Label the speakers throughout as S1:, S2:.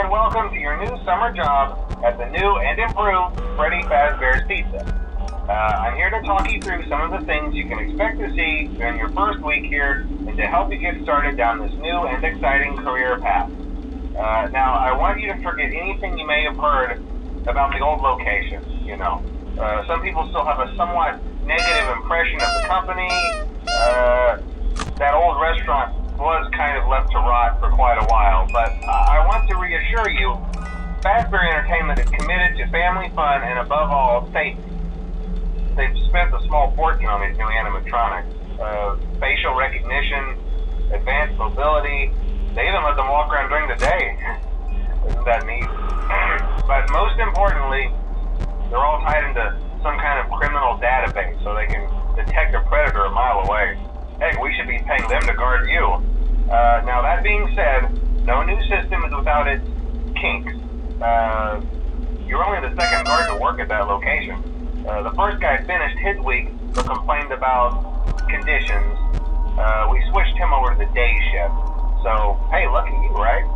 S1: and welcome to your new summer job at the new and improved Freddy Fazbear's Pizza. I'm here to talk you through some of the things you can expect to see during your first week here and to help you get started down this new and exciting career path. Now, I want you to forget anything you may have heard about the old location. Some people still have a somewhat negative impression of the company. That old restaurant was kind of left to rot for quite a while, but I want to reassure you, Fazbear Entertainment is committed to family fun and above all, safety. They've spent a small fortune on these new animatronics. Facial recognition, advanced mobility, they even let them walk around during the day. Isn't that neat? But most importantly, they're all tied into some kind of criminal database so they can detect a predator a mile away. Heck, we should be paying them to guard you. Now that being said, no new system is without its kinks. You're only the second guard to work at that location. The first guy finished his week but complained about conditions. We switched him over to the day shift. So, hey, lucky you, right?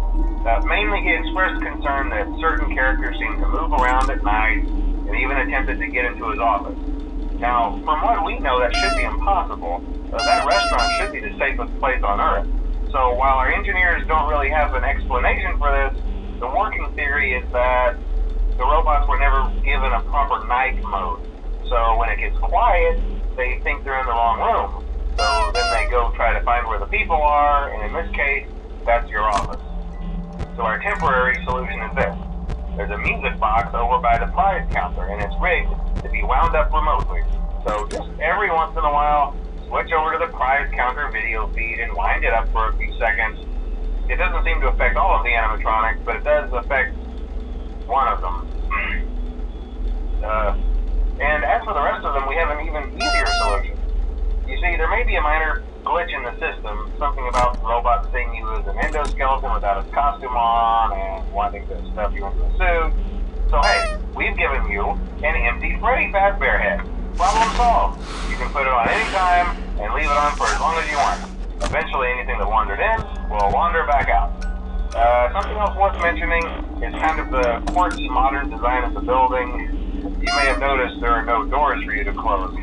S1: Mainly he expressed concern that certain characters seemed to move around at night and even attempted to get into his office. Now, from what we know, that should be impossible. That restaurant should be the safest place on Earth. So while our engineers don't really have an explanation for this, the working theory is that the robots were never given a proper night mode. So when it gets quiet, they think they're in the wrong room. So then they go try to find where the people are, and in this case, that's your office. So our temporary solution is this. There's a music box over by the prize counter, and it's rigged to be wound up remotely. So just every once in a while, switch over to the prize counter video feed and wind it up for a few seconds. It doesn't seem to affect all of the animatronics, but it does affect one of them. And as for the rest of them, we have an even easier solution. You see, there may be a minor glitch in the system, something about robots seeing you as an endoskeleton without a costume on and wanting to stuff you into a suit. So hey, we've given you an empty Freddy Fazbear head. Problem solved. You can put it on any time and leave it on for as long as you want. Eventually anything that wandered in will wander back out. Something else worth mentioning is kind of the quirky modern design of the building. You may have noticed there are no doors for you to close.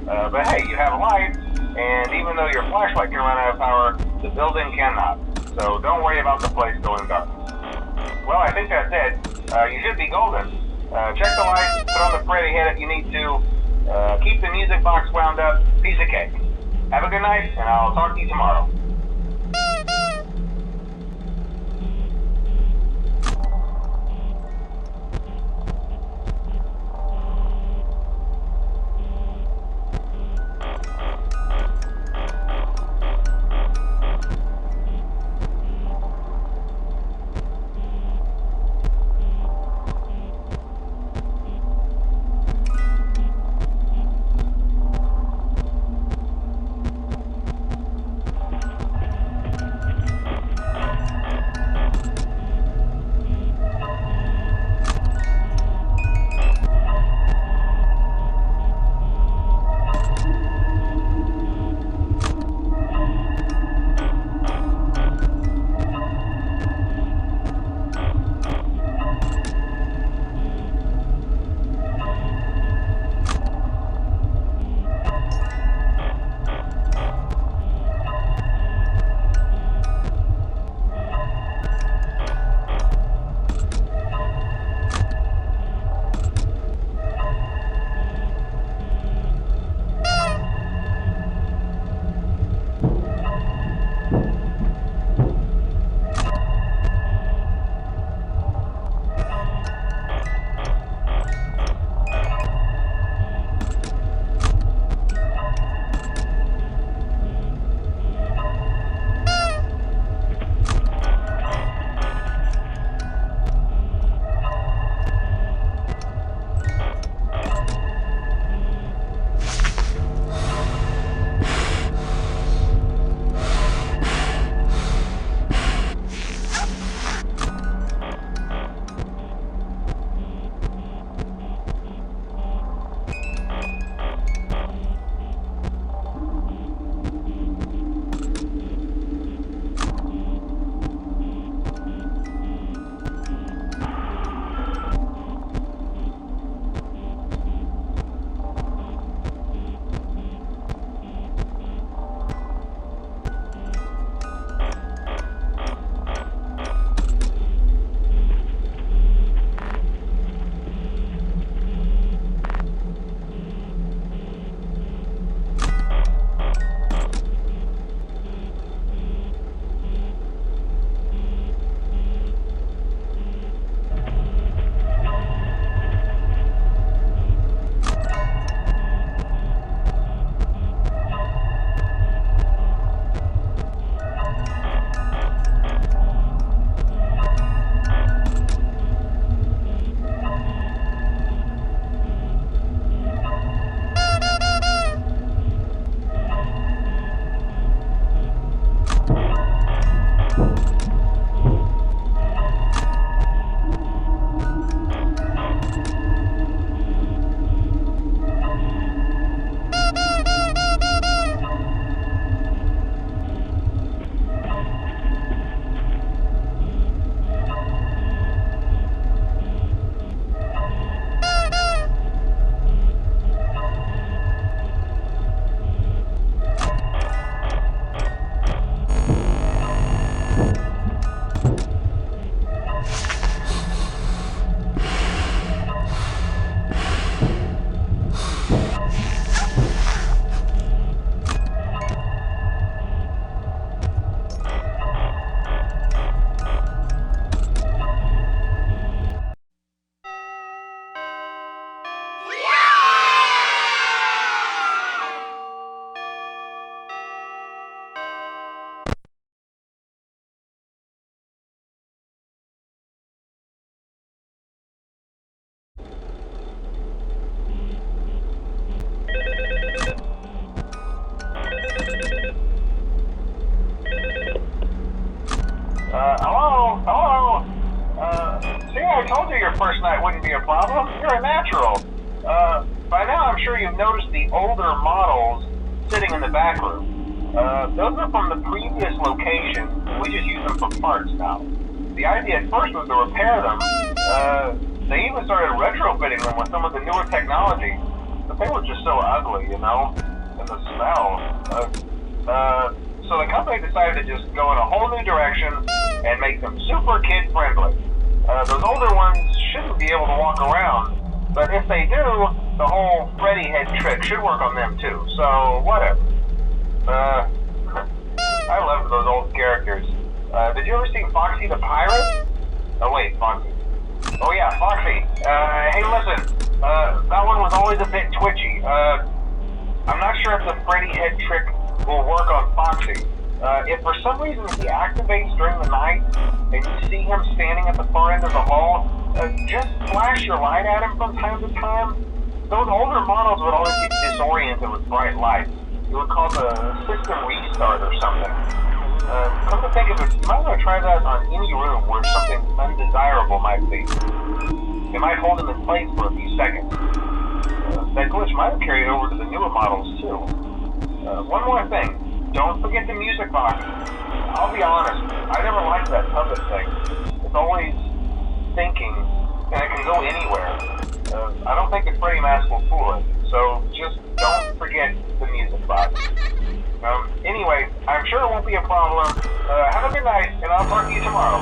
S1: But hey, you have a light, and even though your flashlight can run out of power, the building cannot. So don't worry about the place going dark. Well, I think that's it. You should be golden. Check the lights, put on the Freddy head if you need to. Keep the music box wound up. Piece of cake. Have a good night, and I'll talk to you tomorrow. I told you your first night wouldn't be a problem. You're a natural. By now I'm sure you've noticed the older models sitting in the back room. Those are from the previous location. We just use them for parts now. The idea at first was to repair them. They even started retrofitting them with some of the newer technology, but they were just so ugly, you know, and the smell. So the company decided to just go in a whole new direction and make them super kid-friendly. Those older ones shouldn't be able to walk around, but if they do, the whole Freddy head trick should work on them too, so whatever. I love those old characters. Did you ever see Foxy the Pirate? Oh wait, Foxy. Oh yeah, Foxy. Hey listen, that one was always a bit twitchy. I'm not sure if the Freddy head trick will work on Foxy. If for some reason he activates during the night and you see him standing at the far end of the hall, just flash your light at him from time to time. Those older models would always get disoriented with bright lights. It would cause a system restart or something. Come to think of it, you might want to try that on any room where something undesirable might be. It might hold him in place for a few seconds. That glitch might have carried over to the newer models too. One more thing. Don't forget the music box. I'll be honest, I never liked that puppet thing. It's always thinking, and it can go anywhere. I don't think the Freddy mask will fool it, so just don't forget the music box. Anyway, I'm sure it won't be a problem. Have a good night, and I'll talk to you tomorrow.